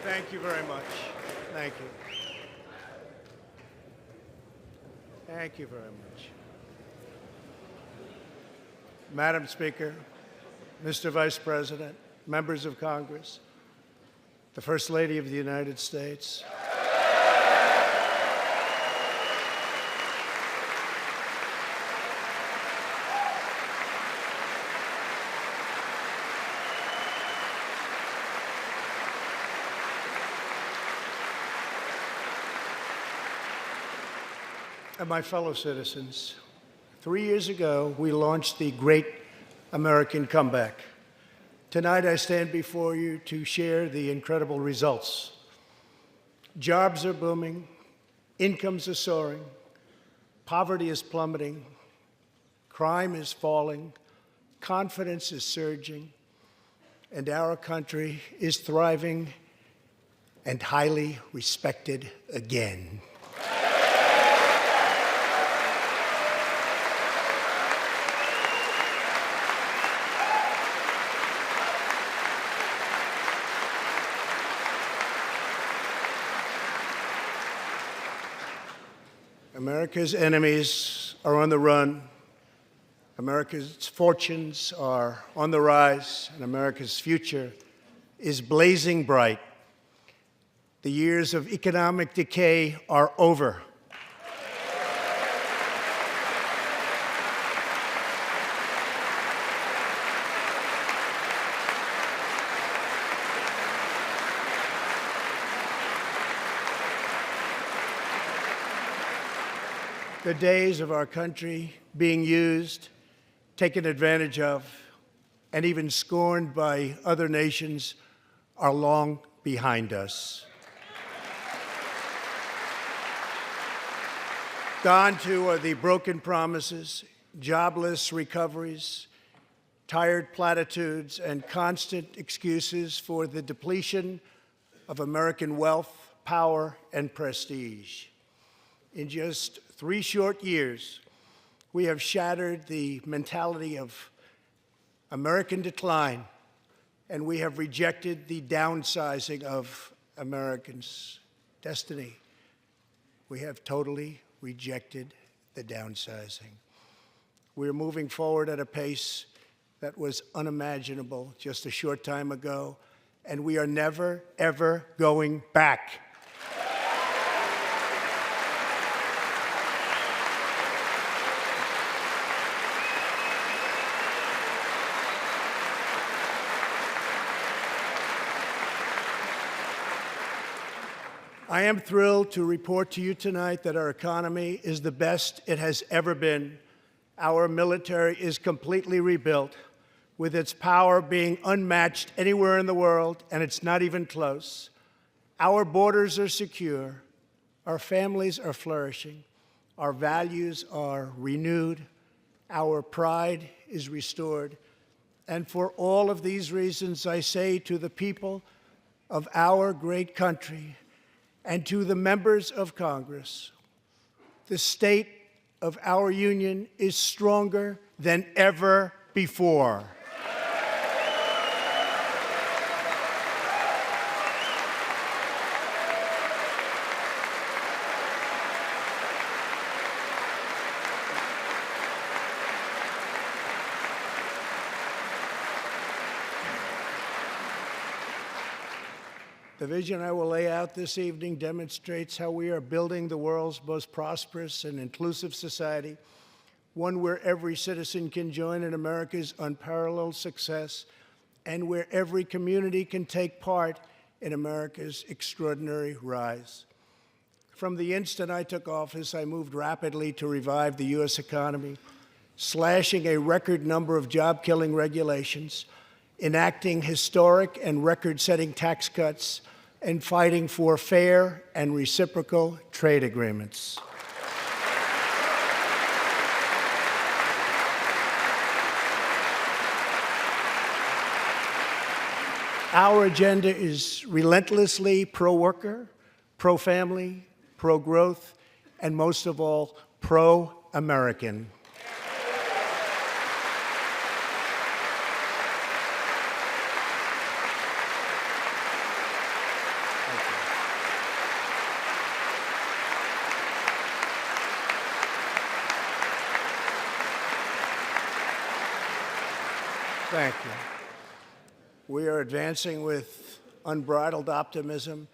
Thank you very much. Thank you. Thank you very much. Madam Speaker, Mr. Vice President, members of Congress, the First Lady of the United States, and my fellow citizens, 3 years ago, we launched the Great American Comeback. Tonight, I stand before you to share the incredible results. Jobs are booming, incomes are soaring, poverty is plummeting, crime is falling, confidence is surging, and our country is thriving and highly respected again. America's enemies are on the run, America's fortunes are on the rise, and America's future is blazing bright. The years of economic decay are over. The days of our country being used, taken advantage of, and even scorned by other nations are long behind us. Gone too are the broken promises, jobless recoveries, tired platitudes, and constant excuses for the depletion of American wealth, power, and prestige. In just 3 short years, we have shattered the mentality of American decline, and we have rejected the downsizing of Americans' destiny. We have totally rejected the downsizing. We're moving forward at a pace that was unimaginable just a short time ago, and we are never, ever going back. I am thrilled to report to you tonight that our economy is the best it has ever been. Our military is completely rebuilt, with its power being unmatched anywhere in the world, and it's not even close. Our borders are secure. Our families are flourishing. Our values are renewed. Our pride is restored. And for all of these reasons, I say to the people of our great country, and to the members of Congress, the state of our union is stronger than ever before. The vision I will lay out this evening demonstrates how we are building the world's most prosperous and inclusive society, one where every citizen can join in America's unparalleled success, and where every community can take part in America's extraordinary rise. From the instant I took office, I moved rapidly to revive the U.S. economy, slashing a record number of job-killing regulations, enacting historic and record-setting tax cuts, and fighting for fair and reciprocal trade agreements. Our agenda is relentlessly pro-worker, pro-family, pro-growth, and most of all, pro-American. Thank you. We are advancing with unbridled optimism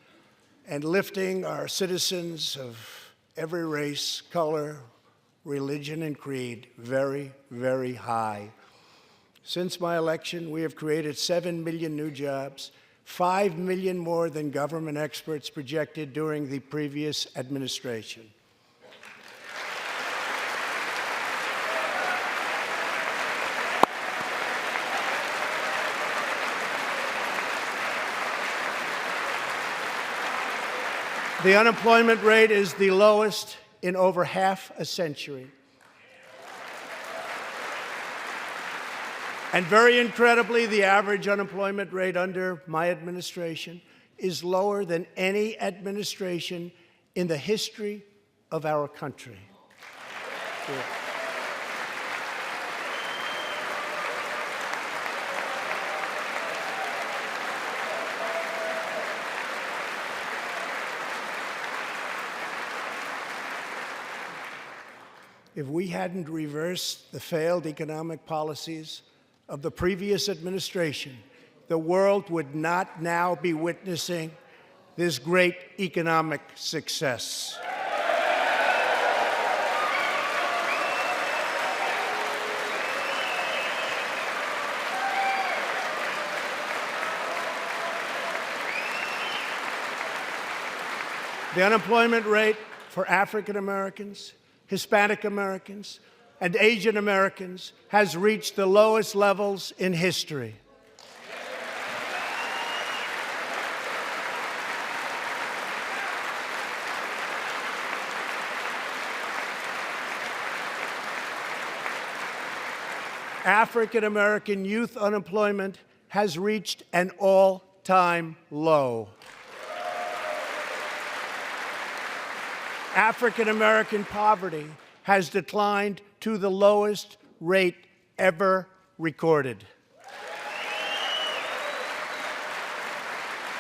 and lifting our citizens of every race, color, religion, and creed very, very high. Since my election, we have created 7 million new jobs, 5 million more than government experts projected during the previous administration. The unemployment rate is the lowest in over half a century. And very incredibly, the average unemployment rate under my administration is lower than any administration in the history of our country. Yeah. If we hadn't reversed the failed economic policies of the previous administration, the world would not now be witnessing this great economic success. The unemployment rate for African Americans, Hispanic Americans, and Asian Americans has reached the lowest levels in history. African American youth unemployment has reached an all-time low. African American poverty has declined to the lowest rate ever recorded.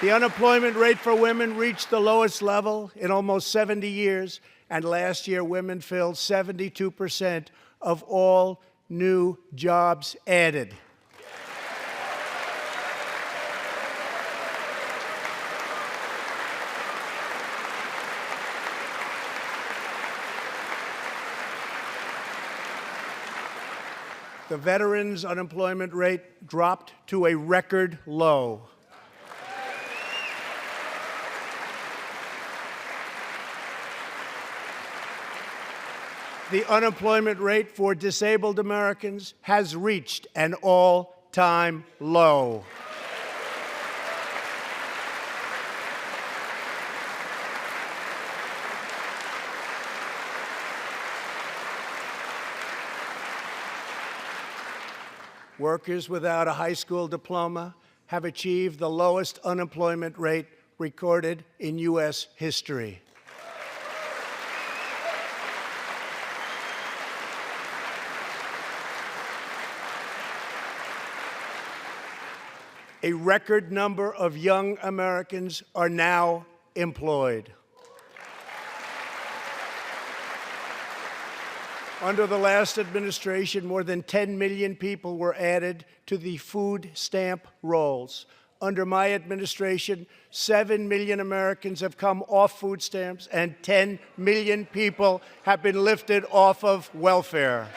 The unemployment rate for women reached the lowest level in almost 70 years, and last year women filled 72% of all new jobs added. The veterans' unemployment rate dropped to a record low. The unemployment rate for disabled Americans has reached an all-time low. Workers without a high school diploma have achieved the lowest unemployment rate recorded in U.S. history. A record number of young Americans are now employed. Under the last administration, more than 10 million people were added to the food stamp rolls. Under my administration, 7 million Americans have come off food stamps, and 10 million people have been lifted off of welfare.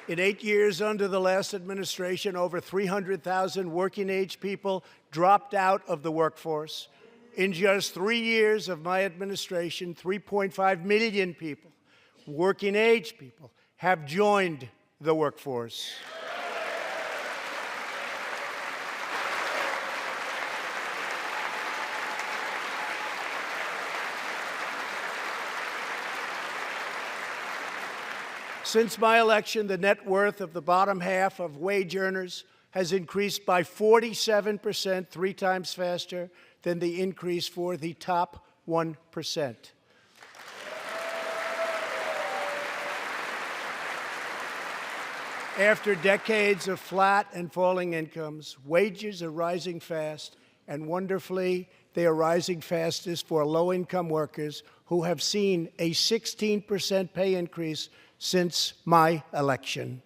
In 8 years under the last administration, over 300,000 working-age people dropped out of the workforce. In just 3 years of my administration, 3.5 million people, working-age people, have joined the workforce. Since my election, the net worth of the bottom half of wage earners has increased by 47%, 3 times faster than the increase for the top 1%. After decades of flat and falling incomes, wages are rising fast, and wonderfully, they are rising fastest for low-income workers who have seen a 16% pay increase since my election.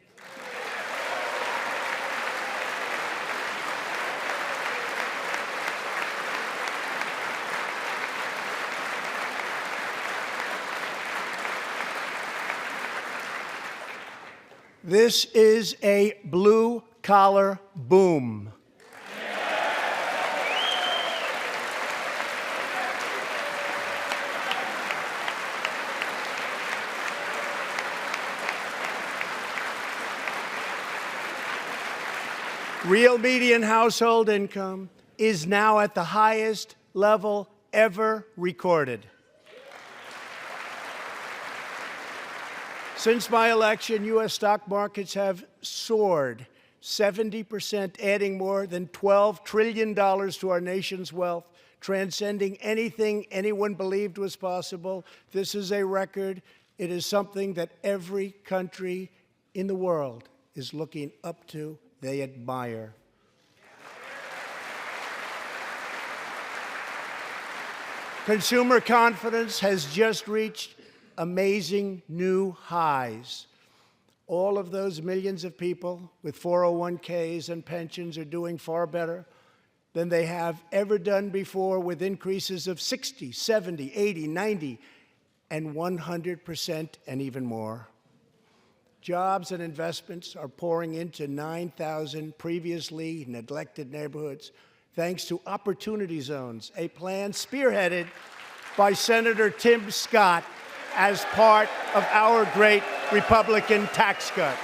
This is a blue-collar boom. Real median household income is now at the highest level ever recorded. Since my election, U.S. stock markets have soared 70%, adding more than $12 trillion to our nation's wealth, transcending anything anyone believed was possible. This is a record. It is something that every country in the world is looking up to. They admire. Consumer confidence has just reached amazing new highs. All of those millions of people with 401ks and pensions are doing far better than they have ever done before, with increases of 60, 70, 80, 90, and 100% and even more. Jobs and investments are pouring into 9,000 previously neglected neighborhoods, thanks to Opportunity Zones, a plan spearheaded by Senator Tim Scott as part of our great Republican tax cuts.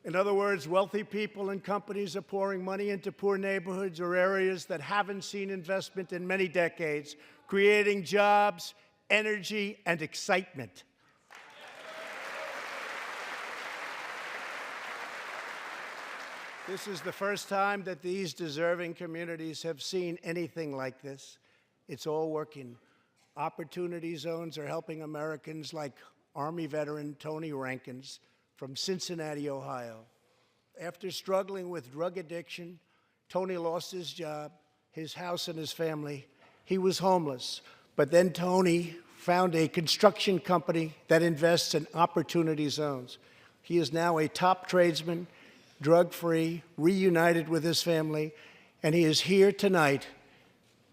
In other words, wealthy people and companies are pouring money into poor neighborhoods or areas that haven't seen investment in many decades, creating jobs, energy, and excitement. This is the first time that these deserving communities have seen anything like this. It's all working. Opportunity Zones are helping Americans like Army veteran Tony Rankins from Cincinnati, Ohio. After struggling with drug addiction, Tony lost his job, his house, and his family. He was homeless. But then Tony found a construction company that invests in Opportunity Zones. He is now a top tradesman, drug-free, reunited with his family, and he is here tonight.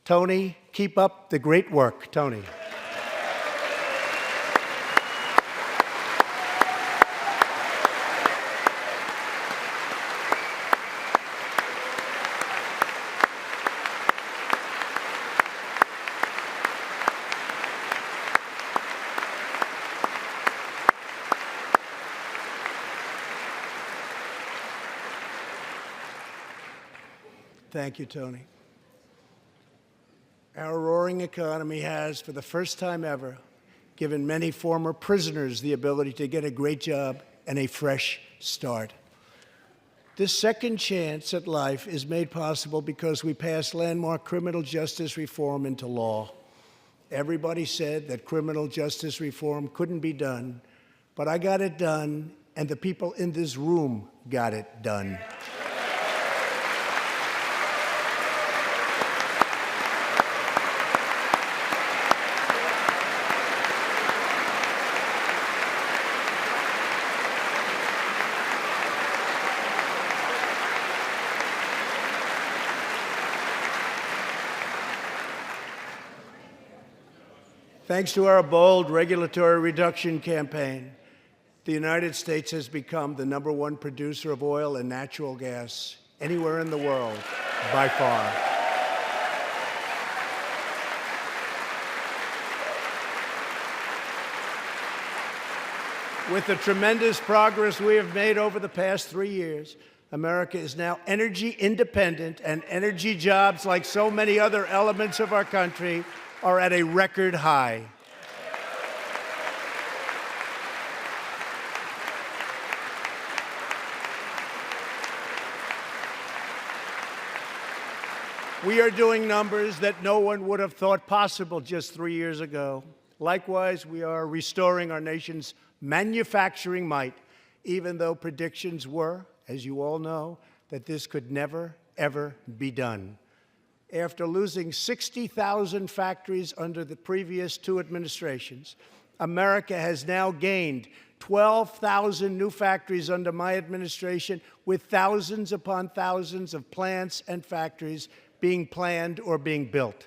Tony, keep up the great work, Tony. Thank you, Tony. Our roaring economy has, for the first time ever, given many former prisoners the ability to get a great job and a fresh start. This second chance at life is made possible because we passed landmark criminal justice reform into law. Everybody said that criminal justice reform couldn't be done, but I got it done, and the people in this room got it done. Thanks to our bold regulatory reduction campaign, the United States has become the #1 producer of oil and natural gas anywhere in the world, by far. With the tremendous progress we have made over the past 3 years, America is now energy independent, and energy jobs, like so many other elements of our country, are at a record high. We are doing numbers that no one would have thought possible just 3 years ago. Likewise, we are restoring our nation's manufacturing might, even though predictions were, as you all know, that this could never, ever be done. After losing 60,000 factories under the previous two administrations, America has now gained 12,000 new factories under my administration, with thousands upon thousands of plants and factories being planned or being built.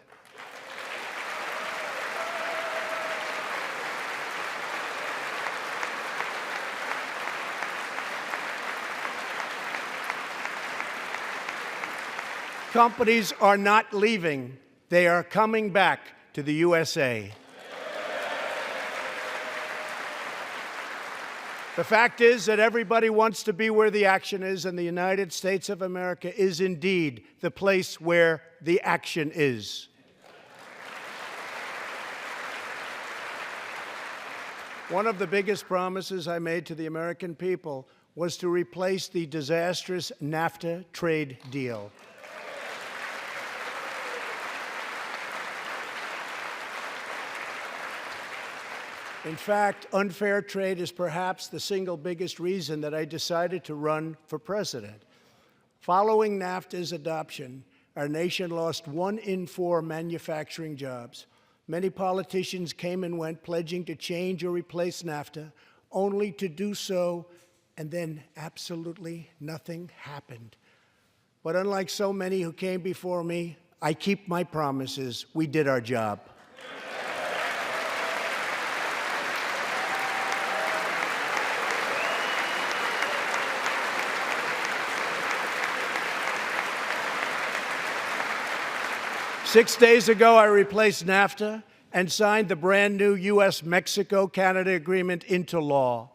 Companies are not leaving. They are coming back to the USA. The fact is that everybody wants to be where the action is, and the United States of America is indeed the place where the action is. One of the biggest promises I made to the American people was to replace the disastrous NAFTA trade deal. In fact, unfair trade is perhaps the single biggest reason that I decided to run for president. Following NAFTA's adoption, our nation lost 1 in 4 manufacturing jobs. Many politicians came and went, pledging to change or replace NAFTA, only to do so, and then absolutely nothing happened. But unlike so many who came before me, I keep my promises. We did our job. Six days ago, I replaced NAFTA and signed the brand new U.S.-Mexico-Canada agreement into law.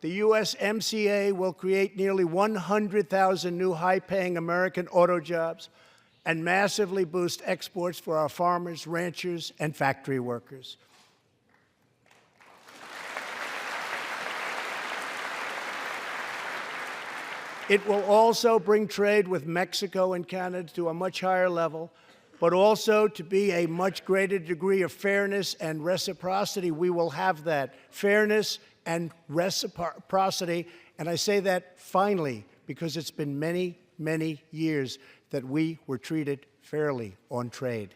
The USMCA will create nearly 100,000 new high-paying American auto jobs and massively boost exports for our farmers, ranchers, and factory workers. It will also bring trade with Mexico and Canada to a much higher level, but also to be a much greater degree of fairness and reciprocity. We will have that fairness and reciprocity, and I say that finally because it's been many, many years that we were treated fairly on trade.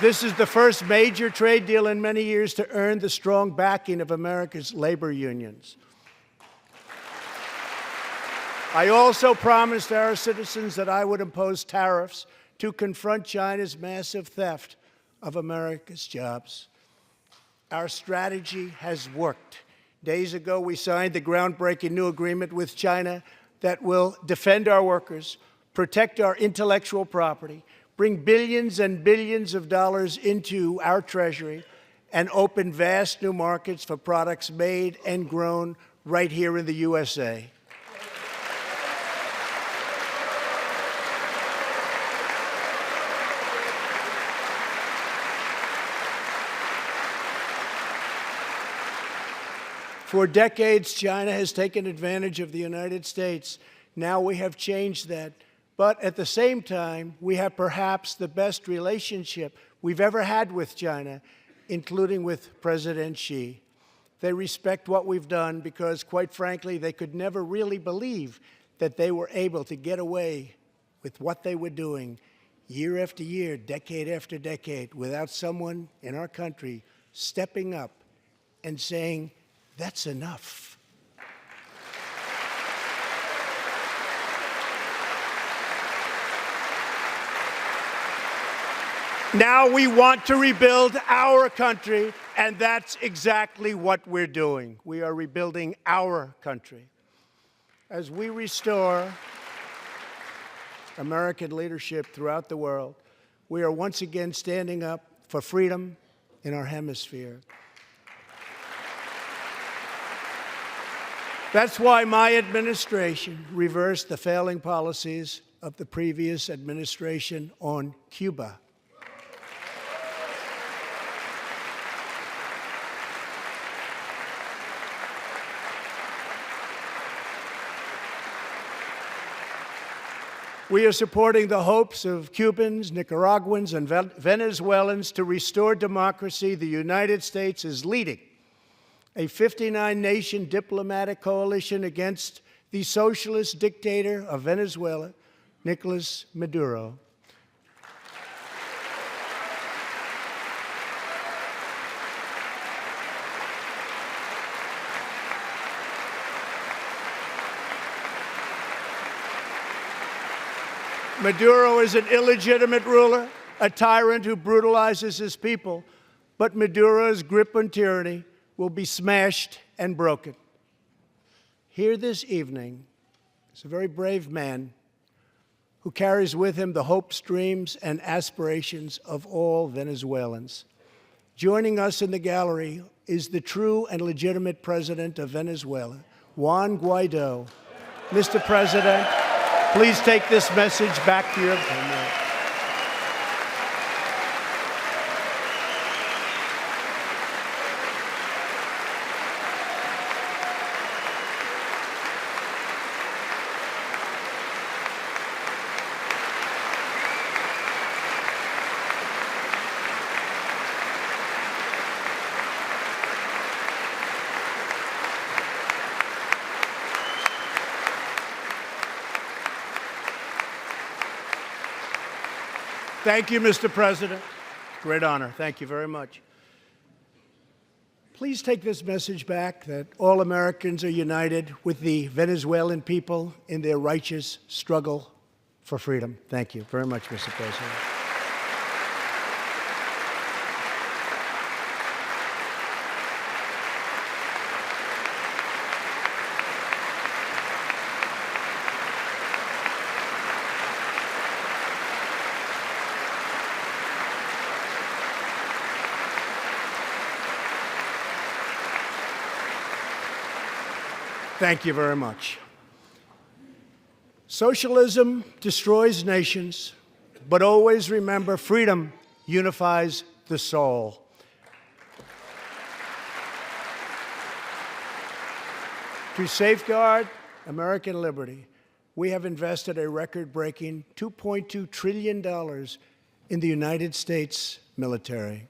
This is the first major trade deal in many years to earn the strong backing of America's labor unions. I also promised our citizens that I would impose tariffs to confront China's massive theft of America's jobs. Our strategy has worked. Days ago, we signed the groundbreaking new agreement with China that will defend our workers, protect our intellectual property, bring billions and billions of dollars into our treasury, and open vast new markets for products made and grown right here in the USA. For decades, China has taken advantage of the United States. Now we have changed that. But at the same time, we have perhaps the best relationship we've ever had with China, including with President Xi. They respect what we've done because, quite frankly, they could never really believe that they were able to get away with what they were doing year after year, decade after decade, without someone in our country stepping up and saying, "That's enough." Now we want to rebuild our country, and that's exactly what we're doing. We are rebuilding our country. As we restore American leadership throughout the world, we are once again standing up for freedom in our hemisphere. That's why my administration reversed the failing policies of the previous administration on Cuba. We are supporting the hopes of Cubans, Nicaraguans, and Venezuelans to restore democracy. The United States is leading a 59-nation diplomatic coalition against the socialist dictator of Venezuela, Nicolas Maduro. Maduro is an illegitimate ruler, a tyrant who brutalizes his people, but Maduro's grip on tyranny will be smashed and broken. Here this evening is a very brave man who carries with him the hopes, dreams, and aspirations of all Venezuelans. Joining us in the gallery is the true and legitimate president of Venezuela, Juan Guaido. Mr. President, please take this message back to your homeland. Thank you, Mr. President. Great honor. Thank you very much. Please take this message back that all Americans are united with the Venezuelan people in their righteous struggle for freedom. Thank you very much, Mr. President. Thank you very much. Socialism destroys nations, but always remember, freedom unifies the soul. To safeguard American liberty, we have invested a record-breaking $2.2 trillion in the United States military.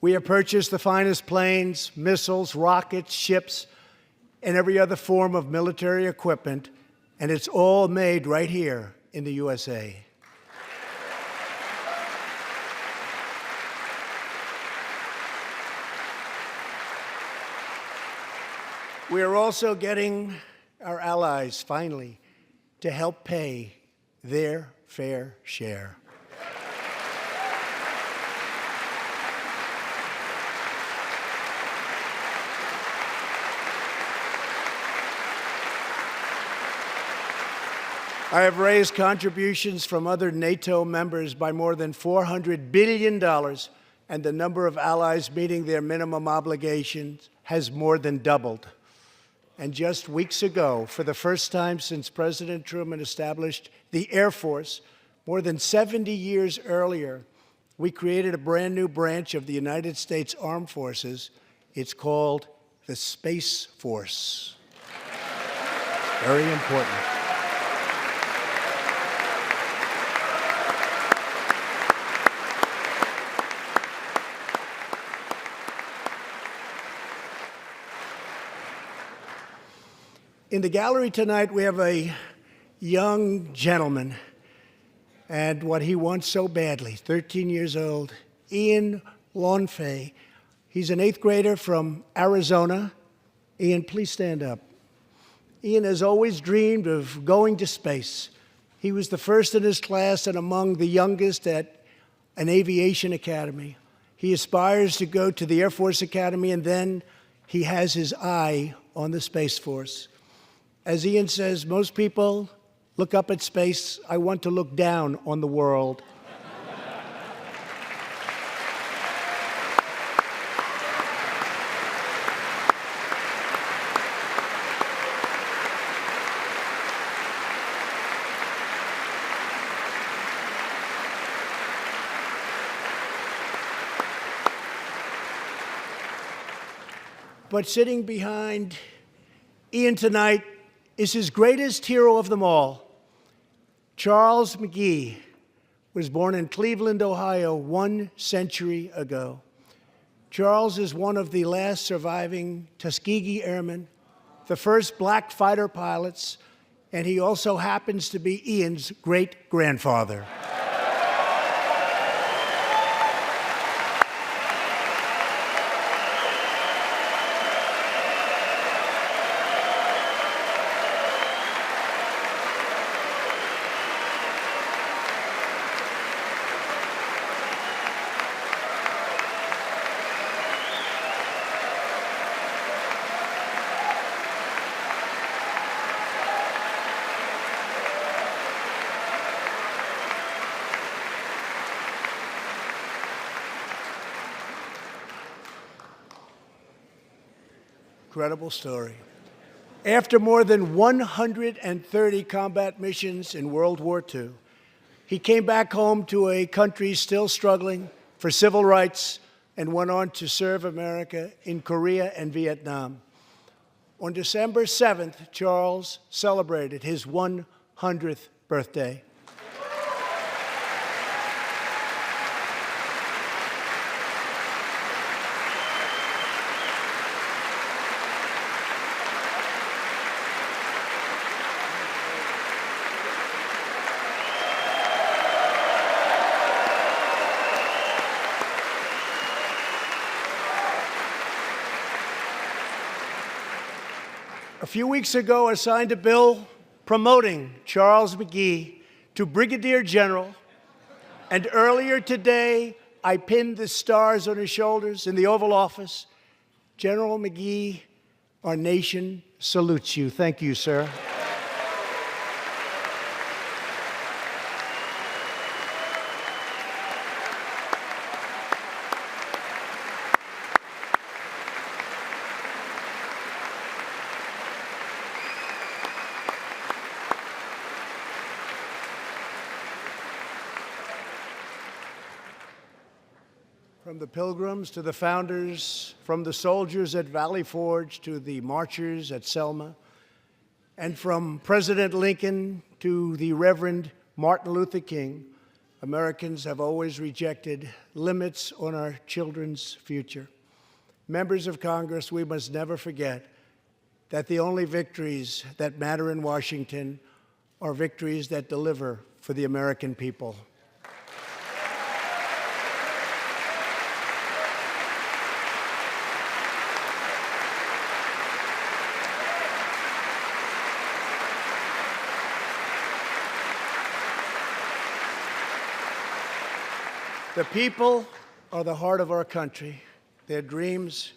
We have purchased the finest planes, missiles, rockets, ships, and every other form of military equipment, and it's all made right here in the USA. We are also getting our allies, finally, to help pay their fair share. I have raised contributions from other NATO members by more than $400 billion, and the number of allies meeting their minimum obligations has more than doubled. And just weeks ago, for the first time since President Truman established the Air Force, more than 70 years earlier, we created a brand new branch of the United States Armed Forces. It's called the Space Force. Very important. In the gallery tonight, we have a young gentleman, and what he wants so badly, 13 years old, Ian Launfay. He's an 8th grader from Arizona. Ian, please stand up. Ian has always dreamed of going to space. He was the first in his class and among the youngest at an aviation academy. He aspires to go to the Air Force Academy, and then he has his eye on the Space Force. As Ian says, most people look up at space. I want to look down on the world. But sitting behind Ian tonight is his greatest hero of them all. Charles McGee was born in Cleveland, Ohio, 1 century ago. Charles is one of the last surviving Tuskegee Airmen, the first black fighter pilots, and he also happens to be Ian's great-grandfather. Incredible story. After more than 130 combat missions in World War II, he came back home to a country still struggling for civil rights and went on to serve America in Korea and Vietnam. On December 7th, Charles celebrated his 100th birthday. A few weeks ago, I signed a bill promoting Charles McGee to Brigadier General, and earlier today, I pinned the stars on his shoulders in the Oval Office. General McGee, our nation salutes you. Thank you, sir. From the Pilgrims to the founders, from the soldiers at Valley Forge to the marchers at Selma, and from President Lincoln to the Reverend Martin Luther King, Americans have always rejected limits on our children's future. Members of Congress, we must never forget that the only victories that matter in Washington are victories that deliver for the American people. The people are the heart of our country. Their dreams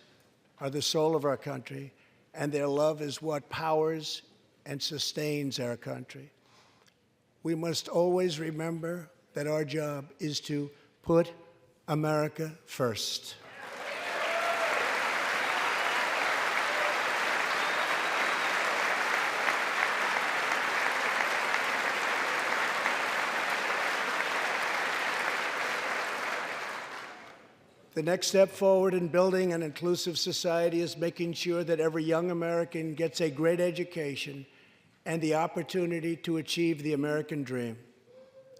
are the soul of our country, and their love is what powers and sustains our country. We must always remember that our job is to put America first. The next step forward in building an inclusive society is making sure that every young American gets a great education and the opportunity to achieve the American dream.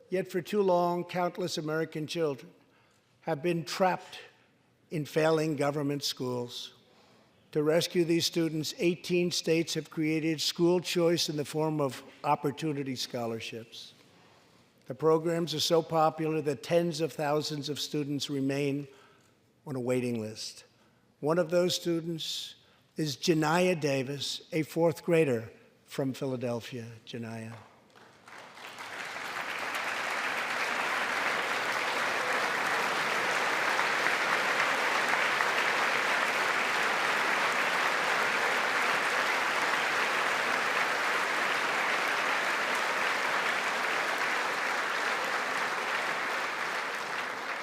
Yet for too long, countless American children have been trapped in failing government schools. To rescue these students, 18 states have created school choice in the form of opportunity scholarships. The programs are so popular that tens of thousands of students remain on a waiting list. One of those students is Janiyah Davis, a fourth grader from Philadelphia. Janiyah.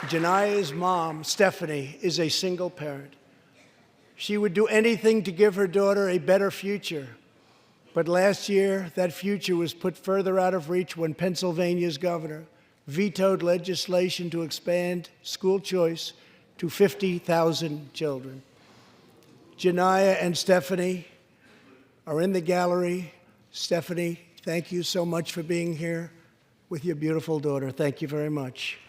Jania's mom, Stephanie, is a single parent. She would do anything to give her daughter a better future. But last year, that future was put further out of reach when Pennsylvania's governor vetoed legislation to expand school choice to 50,000 children. Jania and Stephanie are in the gallery. Stephanie, thank you so much for being here with your beautiful daughter. Thank you very much.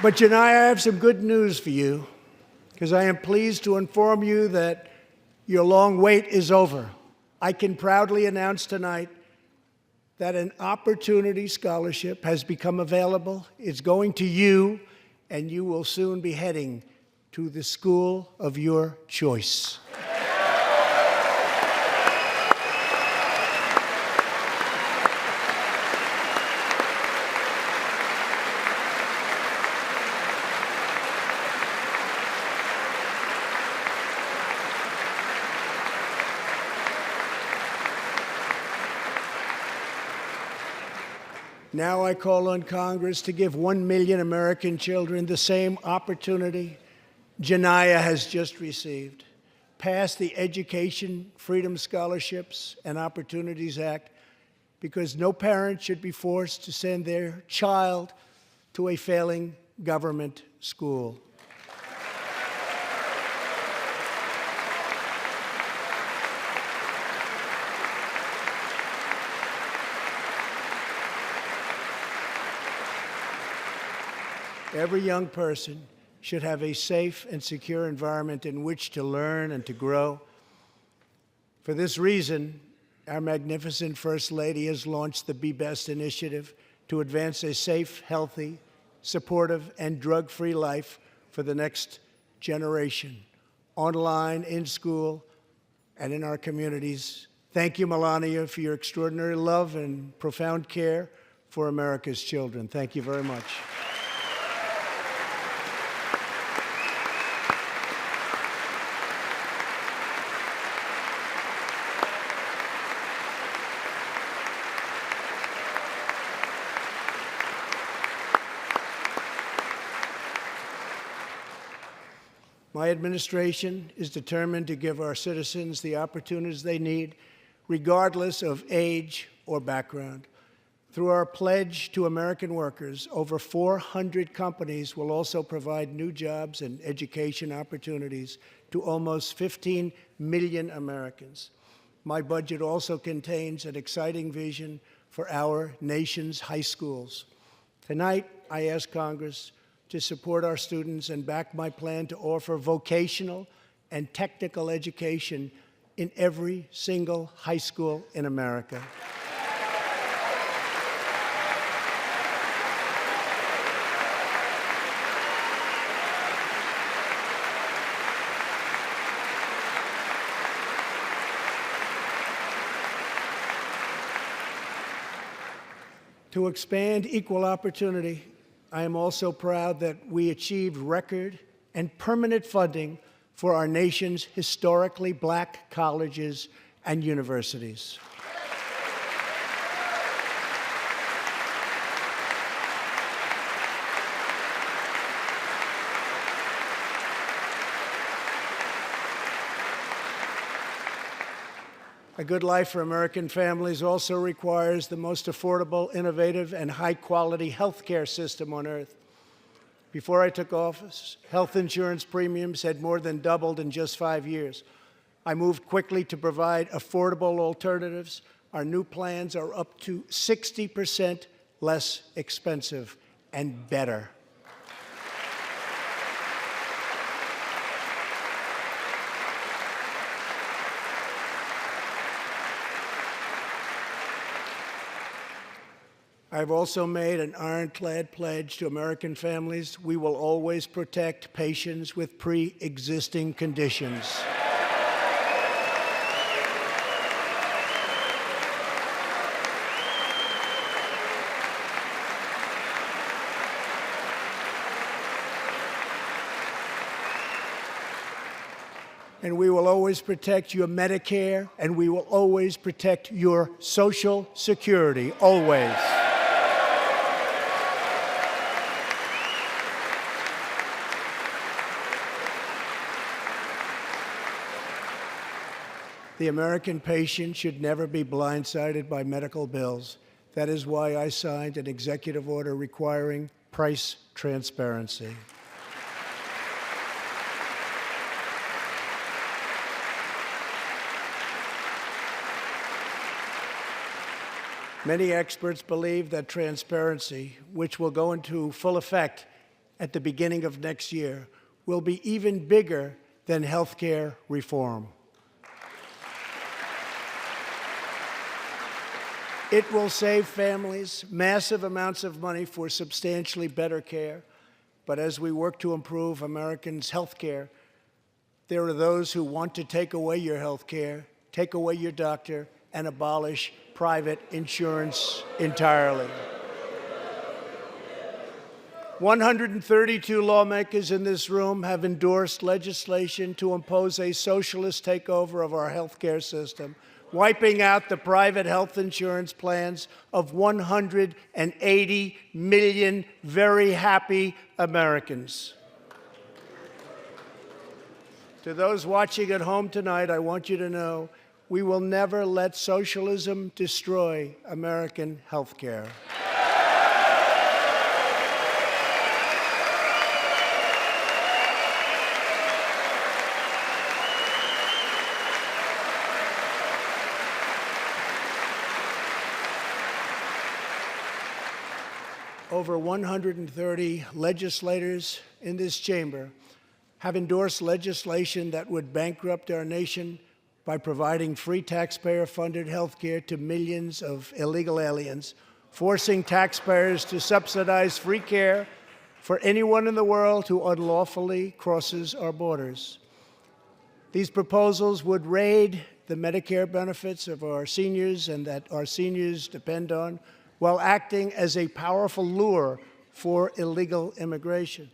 But Jania, I have some good news for you, because I am pleased to inform you that your long wait is over. I can proudly announce tonight that an Opportunity Scholarship has become available. It's going to you, and you will soon be heading to the school of your choice. Now I call on Congress to give 1 million American children the same opportunity Jania has just received. Pass the Education Freedom Scholarships and Opportunities Act, because no parent should be forced to send their child to a failing government school. Every young person should have a safe and secure environment in which to learn and to grow. For this reason, our magnificent First Lady has launched the Be Best initiative to advance a safe, healthy, supportive, and drug-free life for the next generation, online, in school, and in our communities. Thank you, Melania, for your extraordinary love and profound care for America's children. Thank you very much. My administration is determined to give our citizens the opportunities they need, regardless of age or background. Through our pledge to American workers, over 400 companies will also provide new jobs and education opportunities to almost 15 million Americans. My budget also contains an exciting vision for our nation's high schools. Tonight, I ask Congress to support our students and back my plan to offer vocational and technical education in every single high school in America. To expand equal opportunity, I am also proud that we achieved record and permanent funding for our nation's historically black colleges and universities. A good life for American families also requires the most affordable, innovative, and high-quality health care system on earth. Before I took office, health insurance premiums had more than doubled in just 5 years. I moved quickly to provide affordable alternatives. Our new plans are up to 60% less expensive and better. I've also made an ironclad pledge to American families. We will always protect patients with pre-existing conditions. and we will always protect your Medicare, and we will always protect your Social Security, always. The American patient should never be blindsided by medical bills. That is why I signed an executive order requiring price transparency. Many experts believe that transparency, which will go into full effect at the beginning of next year, will be even bigger than health care reform. It will save families massive amounts of money for substantially better care. But as we work to improve Americans' health care, there are those who want to take away your health care, take away your doctor, and abolish private insurance entirely. 132 lawmakers in this room have endorsed legislation to impose a socialist takeover of our health care system, wiping out the private health insurance plans of 180 million very happy Americans. To those watching at home tonight, I want you to know we will never let socialism destroy American health care. Over 130 legislators in this chamber have endorsed legislation that would bankrupt our nation by providing free taxpayer-funded health care to millions of illegal aliens, forcing taxpayers to subsidize free care for anyone in the world who unlawfully crosses our borders. These proposals would raid the Medicare benefits of our seniors and that our seniors depend on, while acting as a powerful lure for illegal immigration.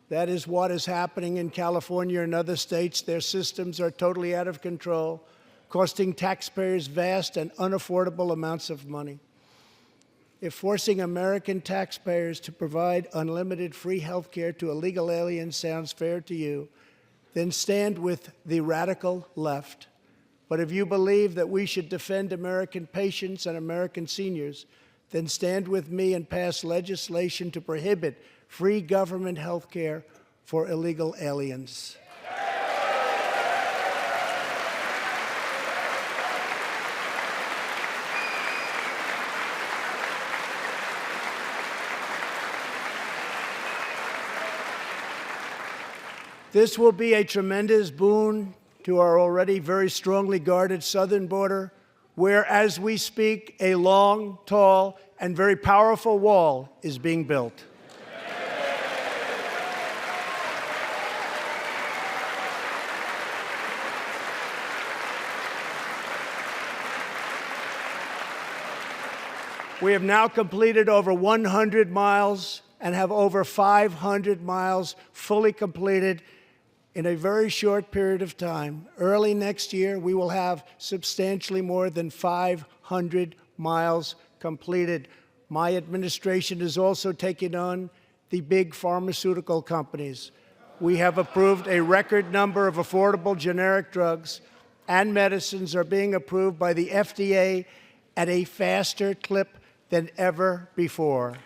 That is what is happening in California and other states. Their systems are totally out of control, costing taxpayers vast and unaffordable amounts of money. If forcing American taxpayers to provide unlimited free health care to illegal aliens sounds fair to you, then stand with the radical left. But if you believe that we should defend American patients and American seniors, then stand with me and pass legislation to prohibit free government health care for illegal aliens. This will be a tremendous boon to our already very strongly guarded southern border, where, as we speak, a long, tall, and very powerful wall is being built. We have now completed over 100 miles and have over 500 miles fully completed in a very short period of time. Early next year, we will have substantially more than 500 miles completed. My administration is also taking on the big pharmaceutical companies. We have approved a record number of affordable generic drugs, and medicines are being approved by the FDA at a faster clip than ever before.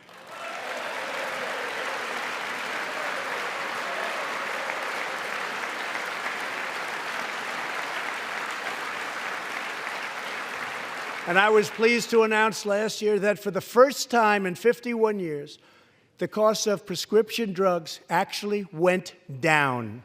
And I was pleased to announce last year that for the first time in 51 years, the cost of prescription drugs actually went down.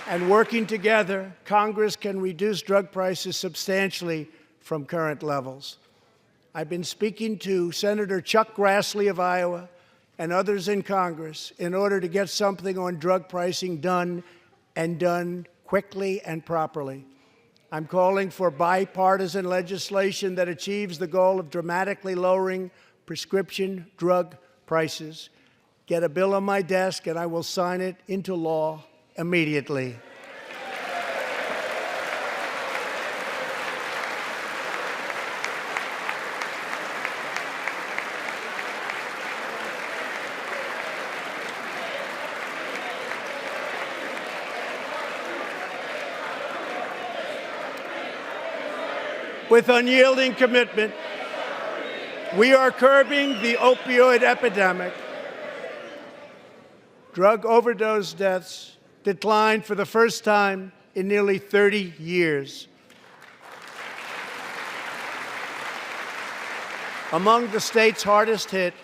And working together, Congress can reduce drug prices substantially from current levels. I've been speaking to Senator Chuck Grassley of Iowa and others in Congress in order to get something on drug pricing done, and done quickly and properly. I'm calling for bipartisan legislation that achieves the goal of dramatically lowering prescription drug prices. get a bill on my desk, and I will sign it into law immediately. With unyielding commitment, we are curbing the opioid epidemic. Drug overdose deaths declined for the first time in nearly 30 years. Among the states hardest hit,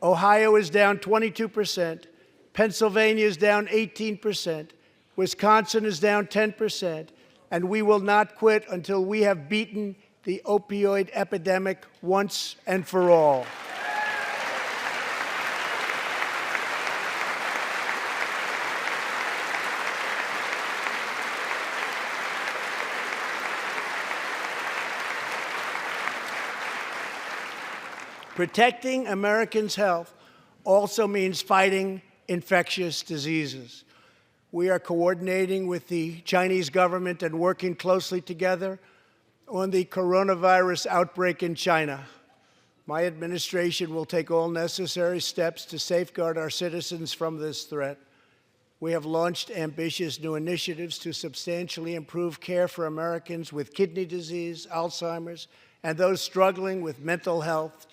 Ohio is down 22%, Pennsylvania is down 18%, Wisconsin is down 10%, and we will not quit until we have beaten the opioid epidemic once and for all. Protecting Americans' health also means fighting infectious diseases. We are coordinating with the Chinese government and working closely together on the coronavirus outbreak in China. My administration will take all necessary steps to safeguard our citizens from this threat. We have launched ambitious new initiatives to substantially improve care for Americans with kidney disease, Alzheimer's, and those struggling with mental health.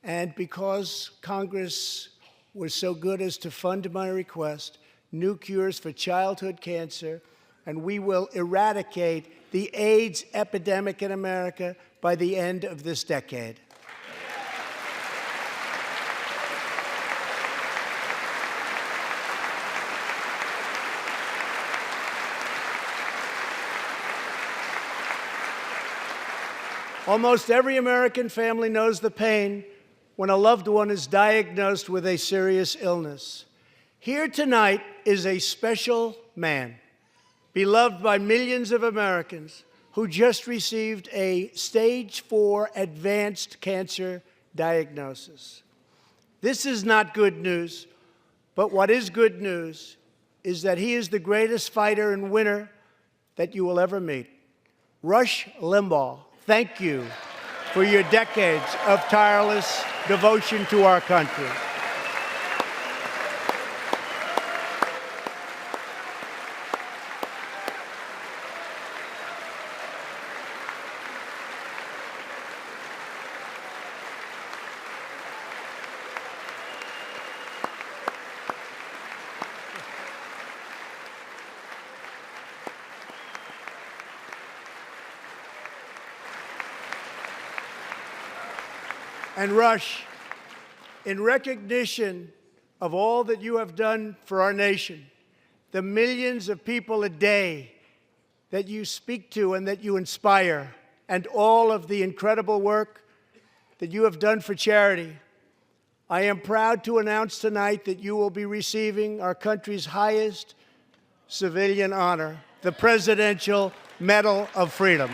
And because Congress was so good as to fund my request, new cures for childhood cancer, and we will eradicate the AIDS epidemic in America by the end of this decade. Almost every American family knows the pain when a loved one is diagnosed with a serious illness. Here tonight is a special man, beloved by millions of Americans, who just received a stage 4 advanced cancer diagnosis. This is not good news, but what is good news is that he is the greatest fighter and winner that you will ever meet. Rush Limbaugh, thank you for your decades of tireless devotion to our country. And Rush, in recognition of all that you have done for our nation, the millions of people a day that you speak to and that you inspire, and all of the incredible work that you have done for charity, I am proud to announce tonight that you will be receiving our country's highest civilian honor, the Presidential Medal of Freedom.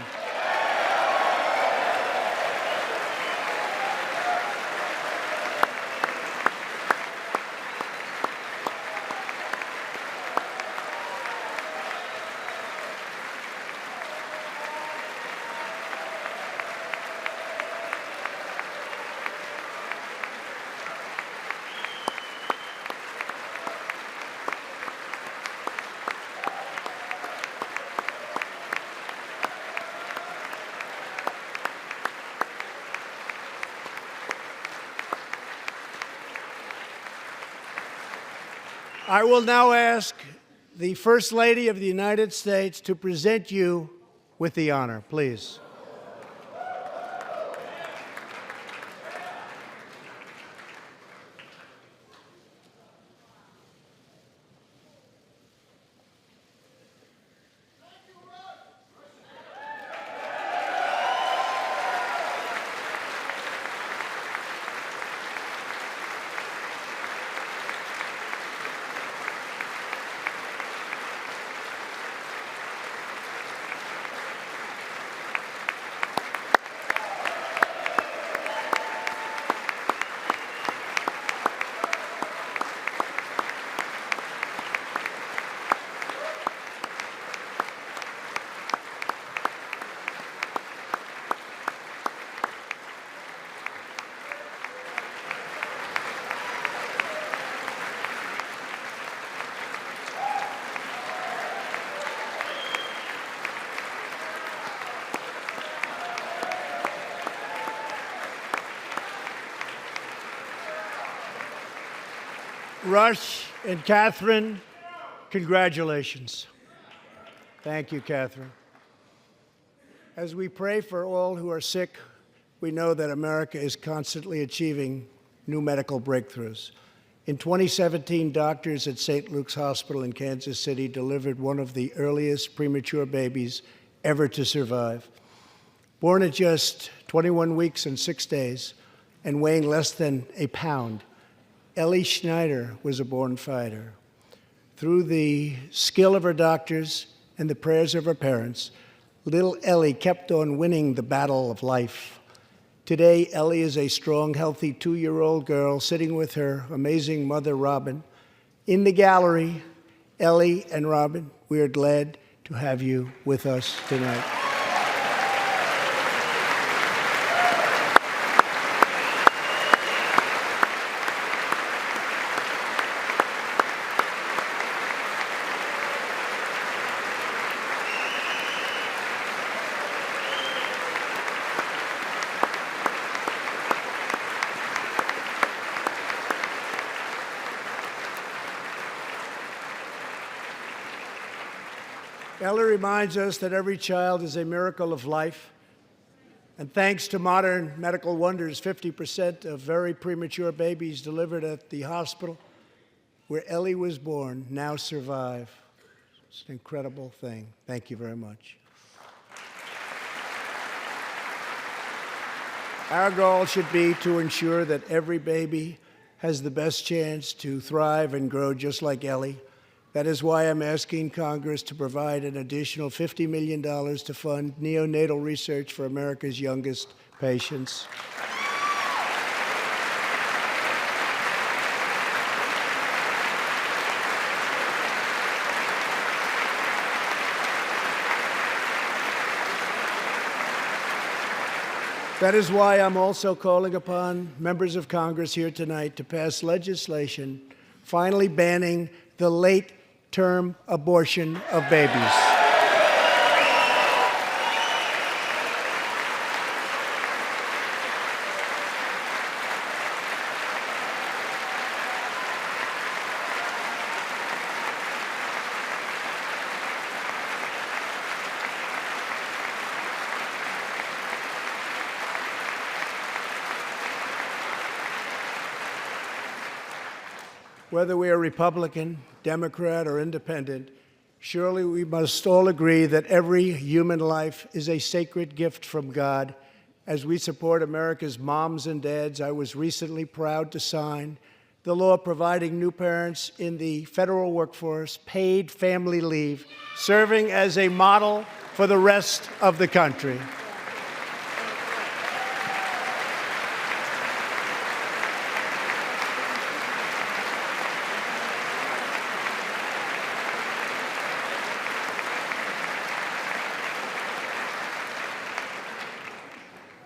I will now ask the First Lady of the United States to present you with the honor, please. Rush and Catherine, congratulations. Thank you, Catherine. As we pray for all who are sick, we know that America is constantly achieving new medical breakthroughs. In 2017, doctors at St. Luke's Hospital in Kansas City delivered one of the earliest premature babies ever to survive. Born at just 21 weeks and 6 days and weighing less than a pound, Ellie Schneider was a born fighter. Through the skill of her doctors and the prayers of her parents, little Ellie kept on winning the battle of life. Today, Ellie is a strong, healthy 2-year-old girl sitting with her amazing mother, Robin. In the gallery, Ellie and Robin, we are glad to have you with us tonight. Ellie reminds us that every child is a miracle of life. And thanks to modern medical wonders, 50% of very premature babies delivered at the hospital where Ellie was born now survive. It's an incredible thing. Thank you very much. Our goal should be to ensure that every baby has the best chance to thrive and grow just like Ellie. That is why I'm asking Congress to provide an additional $50 million to fund neonatal research for America's youngest patients. That is why I'm also calling upon members of Congress here tonight to pass legislation finally banning the late-term abortion of babies. Whether we are Republican, Democrat, or Independent, surely we must all agree that every human life is a sacred gift from God. As we support America's moms and dads, I was recently proud to sign the law providing new parents in the federal workforce paid family leave, serving as a model for the rest of the country.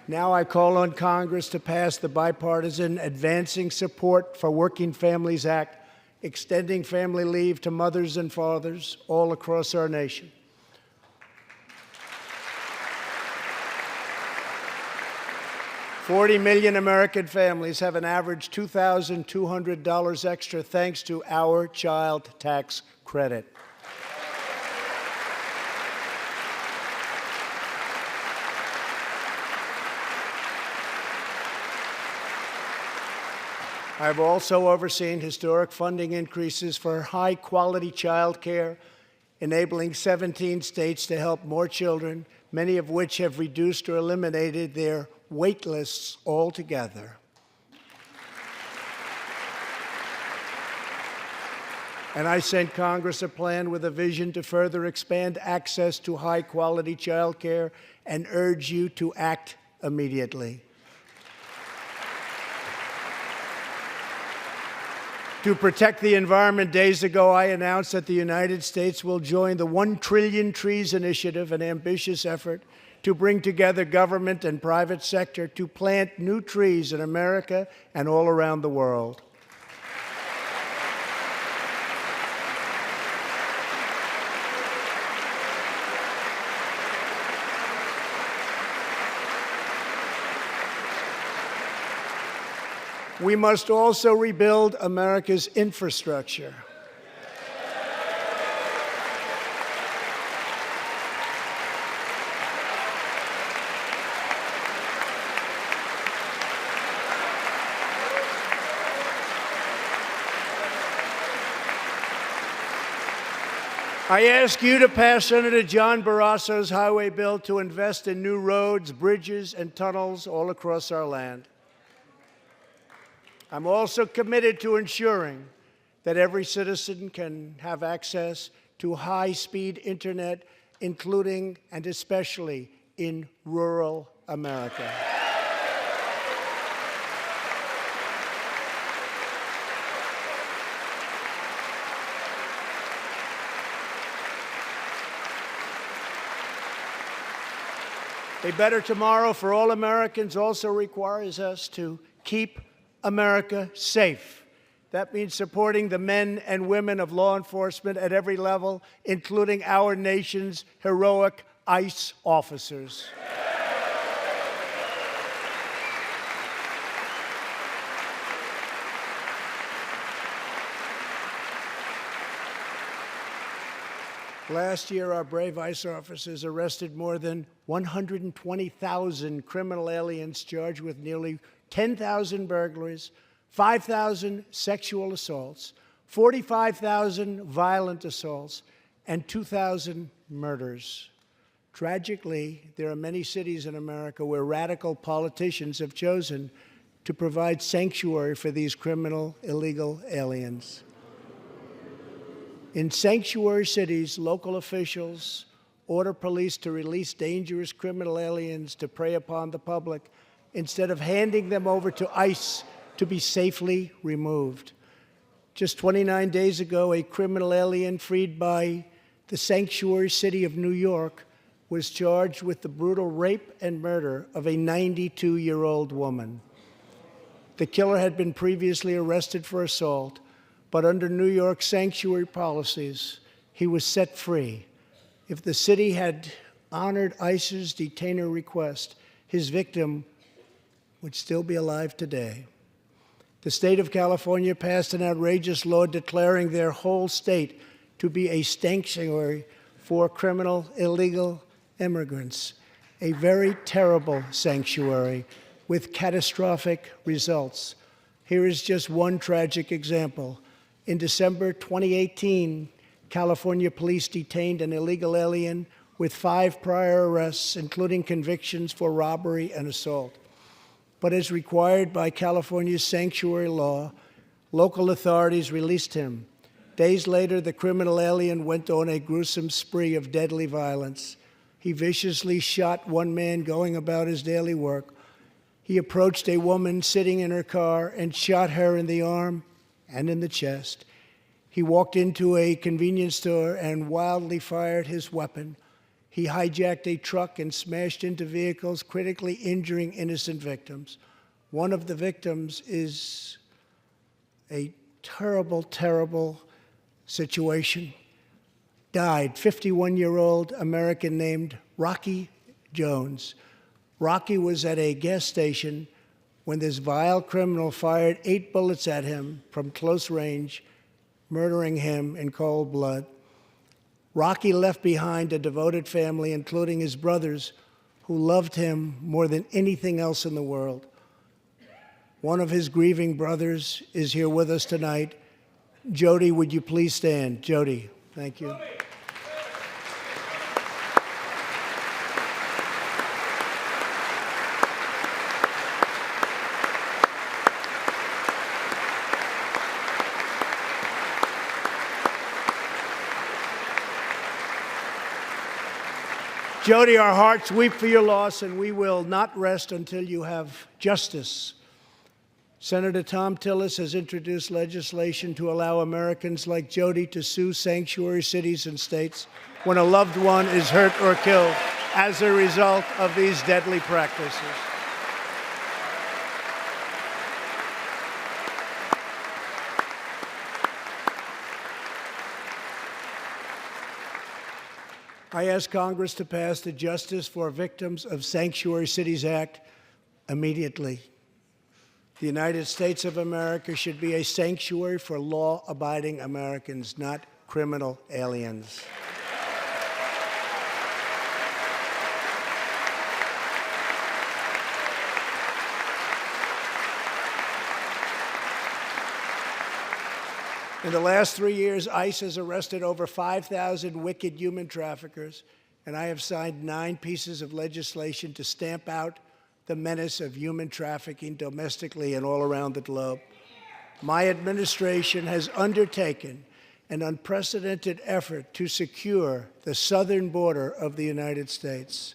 Now I call on Congress to pass the bipartisan Advancing Support for Working Families Act, extending family leave to mothers and fathers all across our nation. $40 million American families have an average $2,200 extra thanks to our child tax credit. I've also overseen historic funding increases for high-quality child care, enabling 17 states to help more children, many of which have reduced or eliminated their wait lists altogether. And I sent Congress a plan with a vision to further expand access to high-quality child care and urge you to act immediately. To protect the environment, days ago I announced that the United States will join the 1 Trillion Trees Initiative, an ambitious effort to bring together government and private sector to plant new trees in America and all around the world. We must also rebuild America's infrastructure. I ask you to pass Senator John Barrasso's highway bill to invest in new roads, bridges, and tunnels all across our land. I'm also committed to ensuring that every citizen can have access to high-speed internet, including and especially in rural America. A better tomorrow for all Americans also requires us to keep America safe. That means supporting the men and women of law enforcement at every level, including our nation's heroic ICE officers. Last year, our brave ICE officers arrested more than 120,000 criminal aliens charged with nearly 10,000 burglaries, 5,000 sexual assaults, 45,000 violent assaults, and 2,000 murders. Tragically, there are many cities in America where radical politicians have chosen to provide sanctuary for these criminal illegal aliens. In sanctuary cities, local officials order police to release dangerous criminal aliens to prey upon the public instead of handing them over to ICE to be safely removed. Just 29 days ago, a criminal alien freed by the sanctuary city of New York was charged with the brutal rape and murder of a 92-year-old woman. The killer had been previously arrested for assault, but under New York's sanctuary policies, he was set free. If the city had honored ICE's detainer request, his victim would still be alive today. The state of California passed an outrageous law declaring their whole state to be a sanctuary for criminal illegal immigrants, a very terrible sanctuary with catastrophic results. Here is just one tragic example. In December 2018, California police detained an illegal alien with 5 prior arrests, including convictions for robbery and assault. But as required by California's sanctuary law, local authorities released him. Days later, the criminal alien went on a gruesome spree of deadly violence. He viciously shot one man going about his daily work. He approached a woman sitting in her car and shot her in the arm and in the chest. He walked into a convenience store and wildly fired his weapon. He hijacked a truck and smashed into vehicles, critically injuring innocent victims. One of the victims is a terrible, terrible situation. Died, 51-year-old American named Rocky Jones. Rocky was at a gas station when this vile criminal fired 8 bullets at him from close range, murdering him in cold blood. Rocky left behind a devoted family, including his brothers, who loved him more than anything else in the world. One of his grieving brothers is here with us tonight. Jody, would you please stand? Jody, thank you. Jody, our hearts weep for your loss, and we will not rest until you have justice. Senator Thom Tillis has introduced legislation to allow Americans like Jody to sue sanctuary cities and states when a loved one is hurt or killed as a result of these deadly practices. I ask Congress to pass the Justice for Victims of Sanctuary Cities Act immediately. The United States of America should be a sanctuary for law-abiding Americans, not criminal aliens. In the last 3 years, ICE has arrested over 5,000 wicked human traffickers, and I have signed 9 pieces of legislation to stamp out the menace of human trafficking domestically and all around the globe. My administration has undertaken an unprecedented effort to secure the southern border of the United States.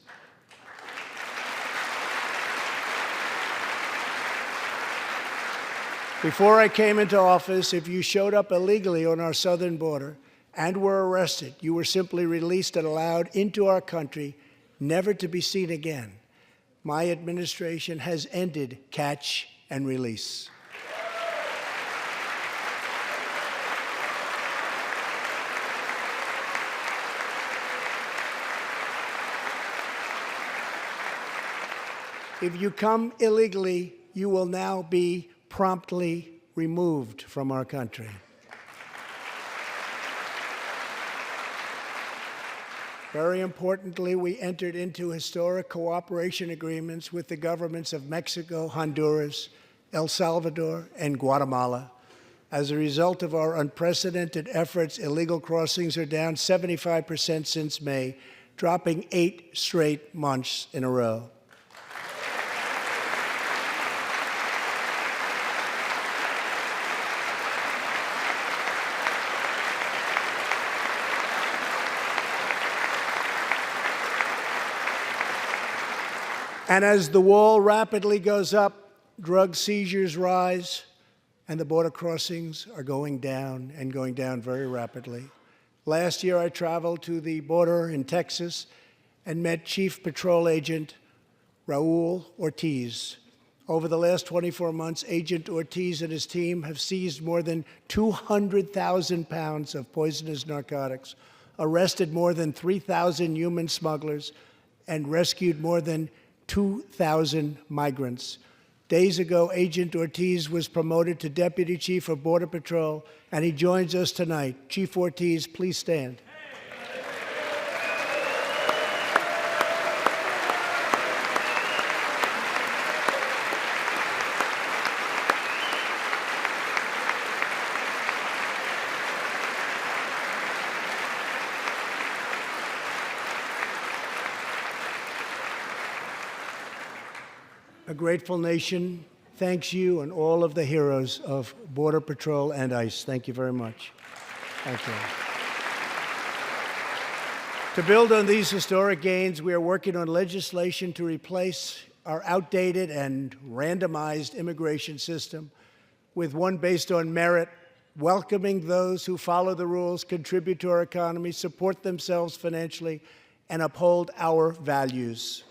Before I came into office, if you showed up illegally on our southern border and were arrested, you were simply released and allowed into our country, never to be seen again. My administration has ended catch and release. If you come illegally, you will now be promptly removed from our country. Very importantly, we entered into historic cooperation agreements with the governments of Mexico, Honduras, El Salvador, and Guatemala. As a result of our unprecedented efforts, illegal crossings are down 75% since May, dropping 8 straight months in a row. And as the wall rapidly goes up, drug seizures rise, and the border crossings are going down and going down very rapidly. Last year, I traveled to the border in Texas and met Chief Patrol Agent Raul Ortiz. Over the last 24 months, Agent Ortiz and his team have seized more than 200,000 pounds of poisonous narcotics, arrested more than 3,000 human smugglers, and rescued more than 2,000 migrants. Days ago, Agent Ortiz was promoted to Deputy Chief of Border Patrol, and he joins us tonight. Chief Ortiz, please stand. A grateful nation thanks you and all of the heroes of Border Patrol and ICE. Thank you very much. Thank you. To build on these historic gains, we are working on legislation to replace our outdated and randomized immigration system with one based on merit, welcoming those who follow the rules, contribute to our economy, support themselves financially, and uphold our values.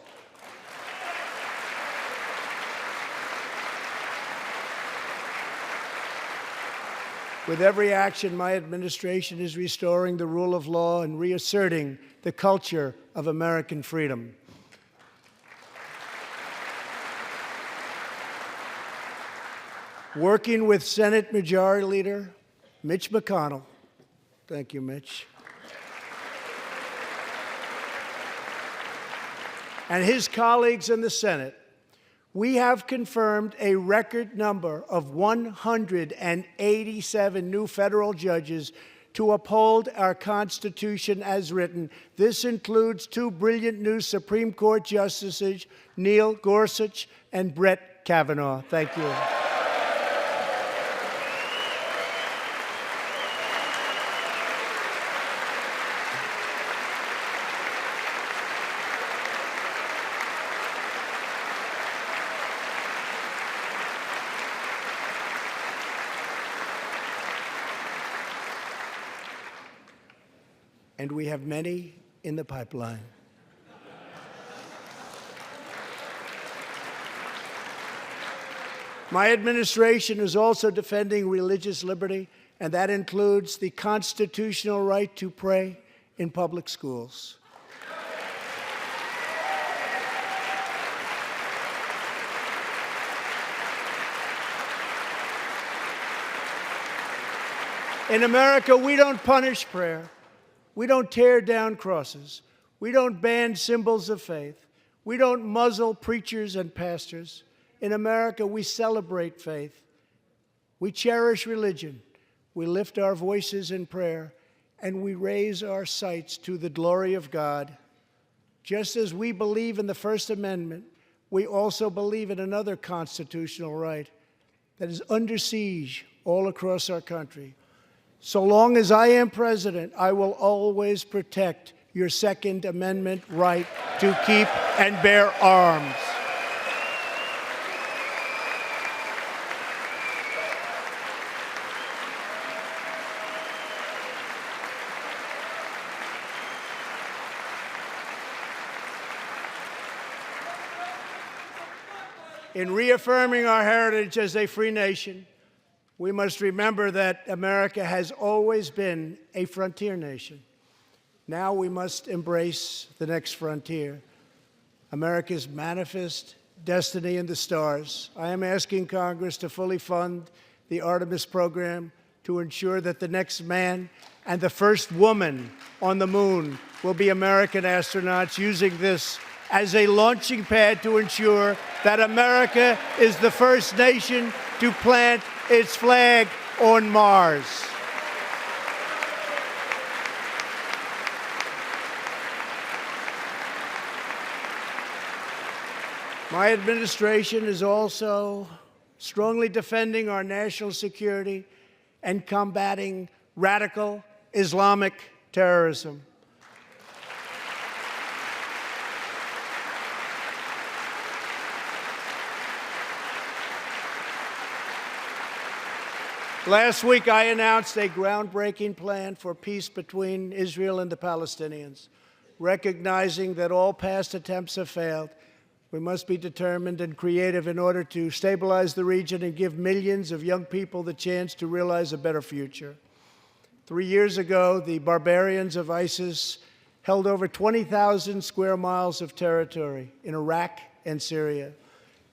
With every action, my administration is restoring the rule of law and reasserting the culture of American freedom. Working with Senate Majority Leader Mitch McConnell, thank you, Mitch, and his colleagues in the Senate, we have confirmed a record number of 187 new federal judges to uphold our Constitution as written. This includes 2 brilliant new Supreme Court justices, Neil Gorsuch and Brett Kavanaugh. Thank you. And we have many in the pipeline. My administration is also defending religious liberty, and that includes the constitutional right to pray in public schools. In America, we don't punish prayer. We don't tear down crosses. We don't ban symbols of faith. We don't muzzle preachers and pastors. In America, we celebrate faith. We cherish religion. We lift our voices in prayer, and we raise our sights to the glory of God. Just as we believe in the First Amendment, we also believe in another constitutional right that is under siege all across our country. So long as I am president, I will always protect your Second Amendment right to keep and bear arms. In reaffirming our heritage as a free nation, we must remember that America has always been a frontier nation. Now we must embrace the next frontier, America's manifest destiny in the stars. I am asking Congress to fully fund the Artemis program to ensure that the next man and the first woman on the moon will be American astronauts, using this as a launching pad to ensure that America is the first nation to plant its flag on Mars. My administration is also strongly defending our national security and combating radical Islamic terrorism. Last week, I announced a groundbreaking plan for peace between Israel and the Palestinians. Recognizing that all past attempts have failed, we must be determined and creative in order to stabilize the region and give millions of young people the chance to realize a better future. 3 years ago, the barbarians of ISIS held over 20,000 square miles of territory in Iraq and Syria.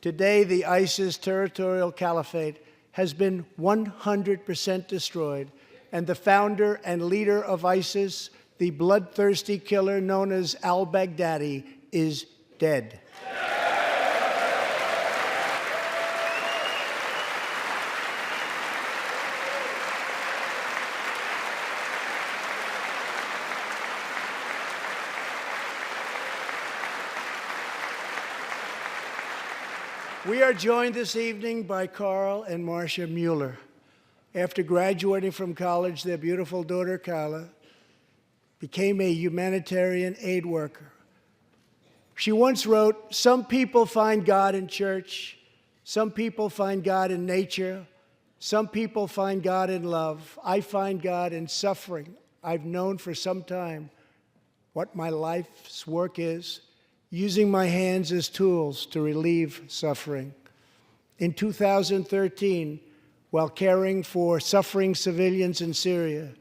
Today, the ISIS territorial caliphate has been 100% destroyed, and the founder and leader of ISIS, the bloodthirsty killer known as al-Baghdadi, is dead. We are joined this evening by Carl and Marcia Mueller. After graduating from college, their beautiful daughter, Carla, became a humanitarian aid worker. She once wrote, "Some people find God in church, some people find God in nature, some people find God in love. I find God in suffering. I've known for some time what my life's work is, using my hands as tools to relieve suffering." In 2013, while caring for suffering civilians in Syria,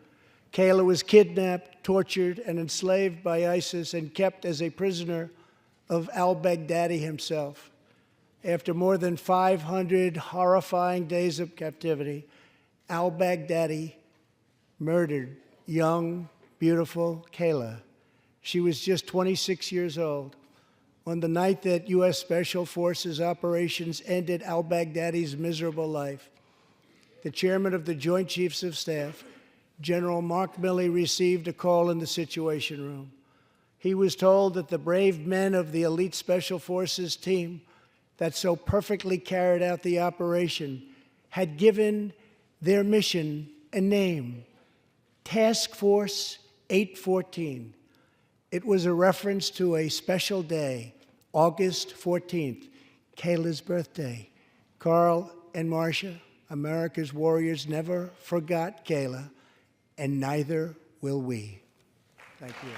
Kayla was kidnapped, tortured, and enslaved by ISIS and kept as a prisoner of al-Baghdadi himself. After more than 500 horrifying days of captivity, al-Baghdadi murdered young, beautiful Kayla. She was just 26 years old. On the night that U.S. Special Forces operations ended al-Baghdadi's miserable life, the chairman of the Joint Chiefs of Staff, General Mark Milley, received a call in the Situation Room. He was told that the brave men of the elite Special Forces team that so perfectly carried out the operation had given their mission a name, Task Force 814. It was a reference to a special day, August 14th, Kayla's birthday. Carl and Marcia, America's warriors, never forgot Kayla, and neither will we. Thank you.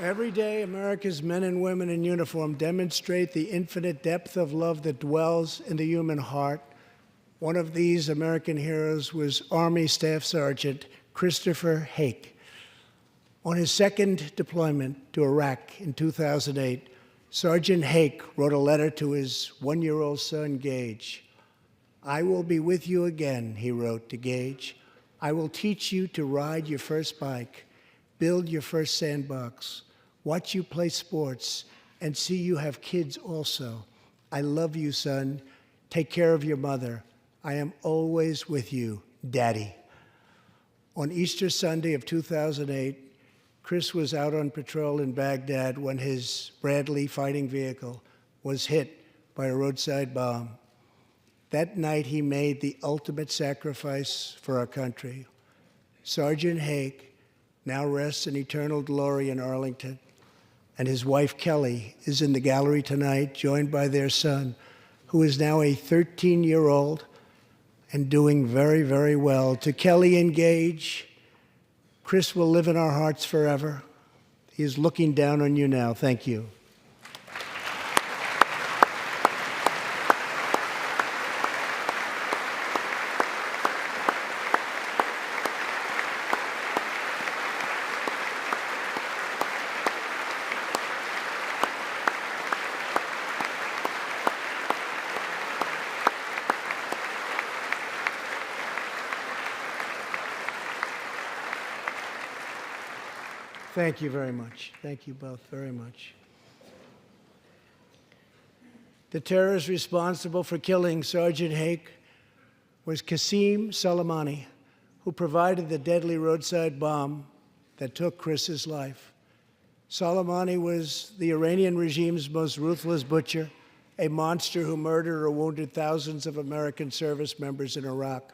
Every day, America's men and women in uniform demonstrate the infinite depth of love that dwells in the human heart. One of these American heroes was Army Staff Sergeant Christopher Hake. On his second deployment to Iraq in 2008, Sergeant Hake wrote a letter to his one-year-old son, Gage. "I will be with you again," he wrote to Gage. "I will teach you to ride your first bike, build your first sandbox, watch you play sports, and see you have kids also. I love you, son. Take care of your mother. I am always with you, Daddy." On Easter Sunday of 2008, Chris was out on patrol in Baghdad when his Bradley fighting vehicle was hit by a roadside bomb. That night, he made the ultimate sacrifice for our country. Sergeant Hake now rests in eternal glory in Arlington, and his wife, Kelly, is in the gallery tonight, joined by their son, who is now a 13-year-old and doing very, very well. To Kelly and Gage, Chris will live in our hearts forever. He is looking down on you now. Thank you. Thank you very much. Thank you both very much. The terrorist responsible for killing Sergeant Hake was Qasem Soleimani, who provided the deadly roadside bomb that took Chris's life. Soleimani was the Iranian regime's most ruthless butcher, a monster who murdered or wounded thousands of American service members in Iraq.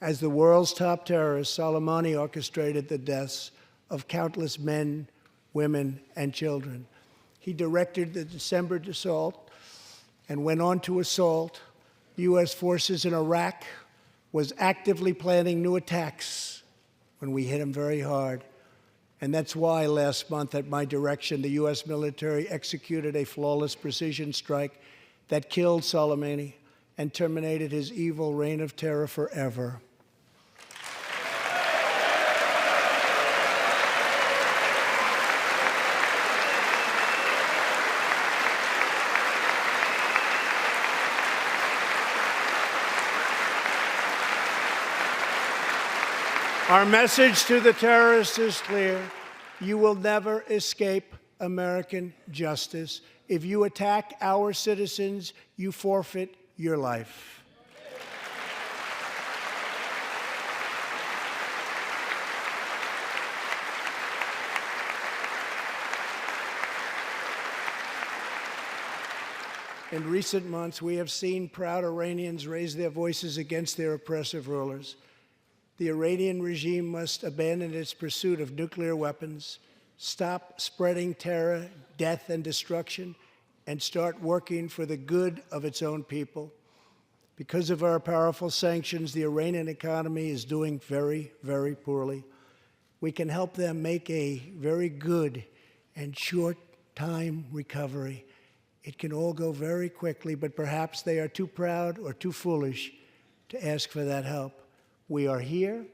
As the world's top terrorist, Soleimani orchestrated the deaths of countless men, women, and children. He directed the December assault and went on to assault U.S. forces in Iraq, was actively planning new attacks when we hit him very hard. And that's why last month, at my direction, the U.S. military executed a flawless precision strike that killed Soleimani and terminated his evil reign of terror forever. Our message to the terrorists is clear. You will never escape American justice. If you attack our citizens, you forfeit your life. In recent months, we have seen proud Iranians raise their voices against their oppressive rulers. The Iranian regime must abandon its pursuit of nuclear weapons, stop spreading terror, death, and destruction, and start working for the good of its own people. Because of our powerful sanctions, the Iranian economy is doing very, very poorly. We can help them make a very good and short-time recovery. It can all go very quickly, but perhaps they are too proud or too foolish to ask for that help. We are here.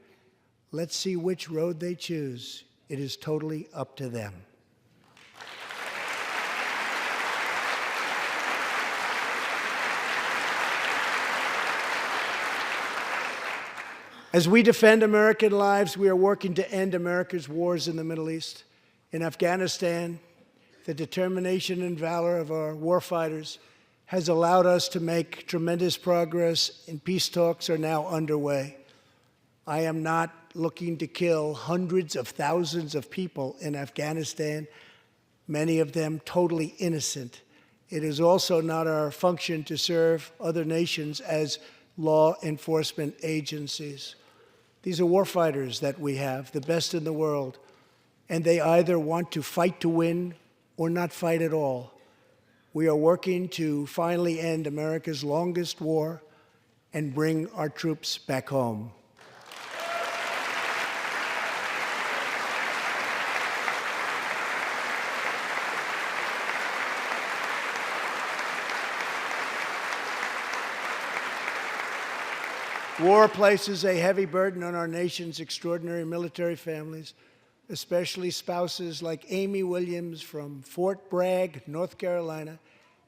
Let's see which road they choose. It is totally up to them. As we defend American lives, we are working to end America's wars in the Middle East. In Afghanistan, the determination and valor of our warfighters has allowed us to make tremendous progress, and peace talks are now underway. I am not looking to kill hundreds of thousands of people in Afghanistan, many of them totally innocent. It is also not our function to serve other nations as law enforcement agencies. These are warfighters that we have, the best in the world, and they either want to fight to win or not fight at all. We are working to finally end America's longest war and bring our troops back home. War places a heavy burden on our nation's extraordinary military families, especially spouses like Amy Williams from Fort Bragg, North Carolina,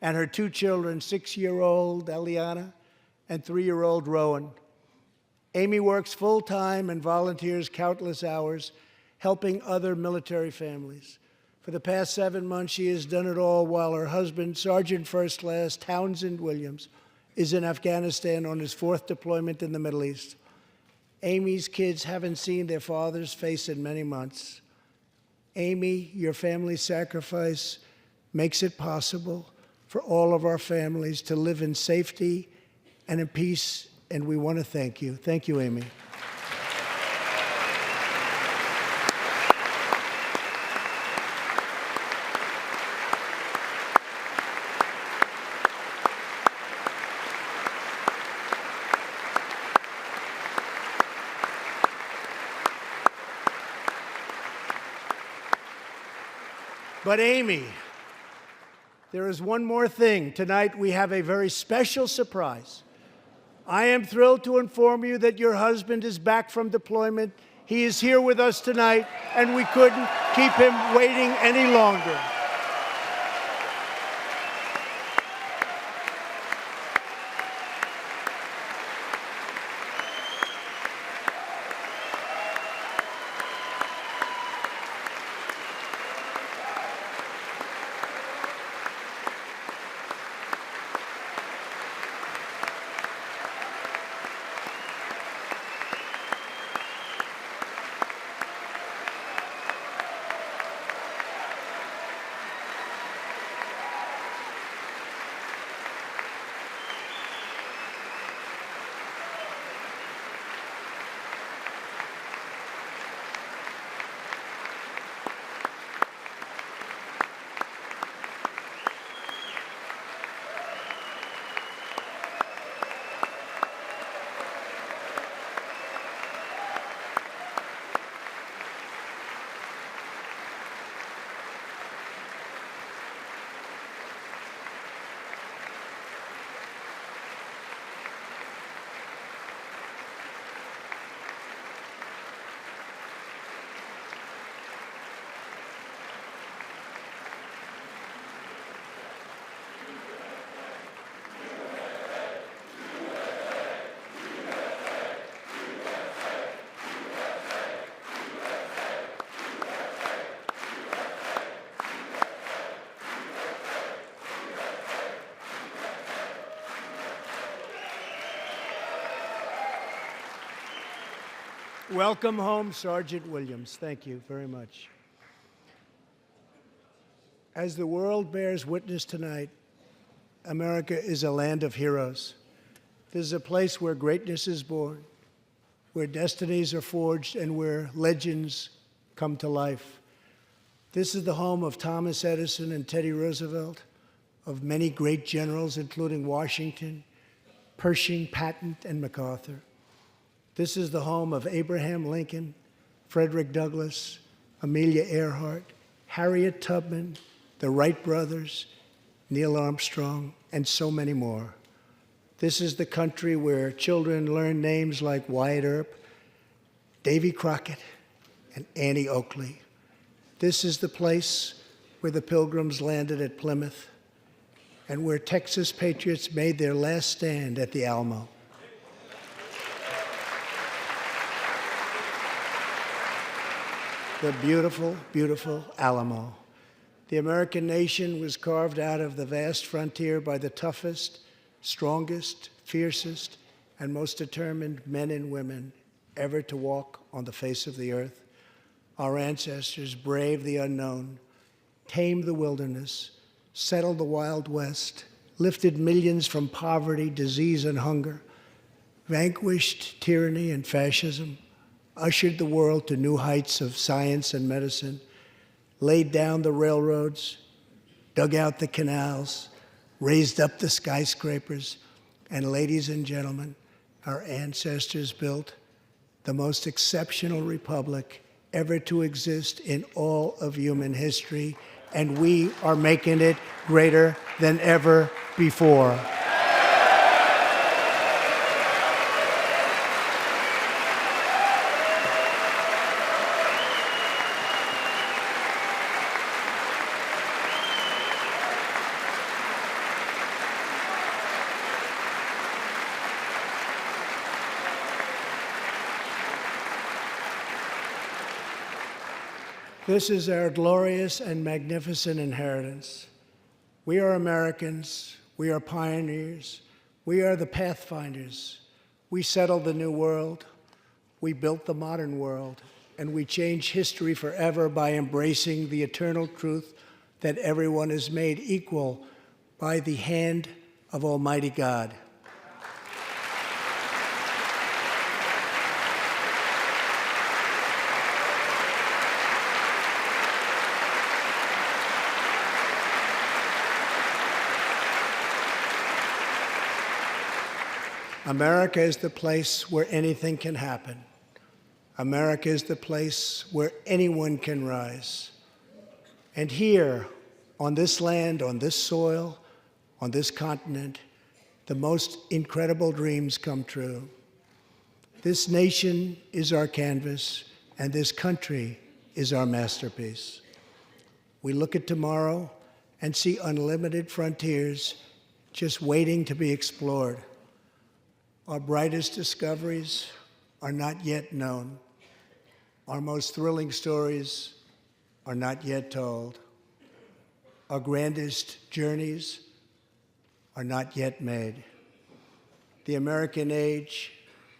and her two children, 6-year-old Eliana and 3-year-old Rowan. Amy works full-time and volunteers countless hours helping other military families. For the past 7 months, she has done it all while her husband, Sergeant First Class Townsend Williams, is in Afghanistan on his 4th deployment in the Middle East. Amy's kids haven't seen their father's face in many months. Amy, your family's sacrifice makes it possible for all of our families to live in safety and in peace, and we want to thank you. Thank you, Amy. But Amy, there is one more thing. Tonight we have a very special surprise. I am thrilled to inform you that your husband is back from deployment. He is here with us tonight, and we couldn't keep him waiting any longer. Welcome home, Sergeant Williams. Thank you very much. As the world bears witness tonight, America is a land of heroes. This is a place where greatness is born, where destinies are forged, and where legends come to life. This is the home of Thomas Edison and Teddy Roosevelt, of many great generals, including Washington, Pershing, Patton, and MacArthur. This is the home of Abraham Lincoln, Frederick Douglass, Amelia Earhart, Harriet Tubman, the Wright brothers, Neil Armstrong, and so many more. This is the country where children learn names like Wyatt Earp, Davy Crockett, and Annie Oakley. This is the place where the Pilgrims landed at Plymouth and where Texas patriots made their last stand at the Alamo. The beautiful, beautiful Alamo. The American nation was carved out of the vast frontier by the toughest, strongest, fiercest, and most determined men and women ever to walk on the face of the earth. Our ancestors braved the unknown, tamed the wilderness, settled the Wild West, lifted millions from poverty, disease, and hunger, vanquished tyranny and fascism, ushered the world to new heights of science and medicine, laid down the railroads, dug out the canals, raised up the skyscrapers, and ladies and gentlemen, our ancestors built the most exceptional republic ever to exist in all of human history, and we are making it greater than ever before. This is our glorious and magnificent inheritance. We are Americans. We are pioneers. We are the pathfinders. We settled the new world. We built the modern world. And we changed history forever by embracing the eternal truth that everyone is made equal by the hand of Almighty God. America is the place where anything can happen. America is the place where anyone can rise. And here, on this land, on this soil, on this continent, the most incredible dreams come true. This nation is our canvas, and this country is our masterpiece. We look at tomorrow and see unlimited frontiers just waiting to be explored. Our brightest discoveries are not yet known. Our most thrilling stories are not yet told. Our grandest journeys are not yet made. The American age,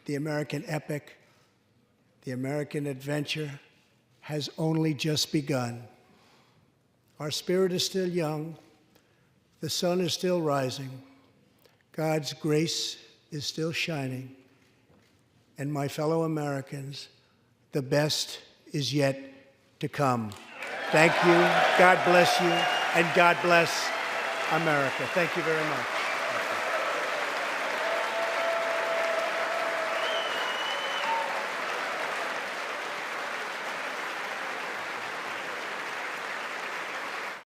the American epic, the American adventure has only just begun. Our spirit is still young. The sun is still rising. God's grace is still shining. And my fellow Americans, the best is yet to come. Thank you, God bless you, and God bless America. Thank you very much.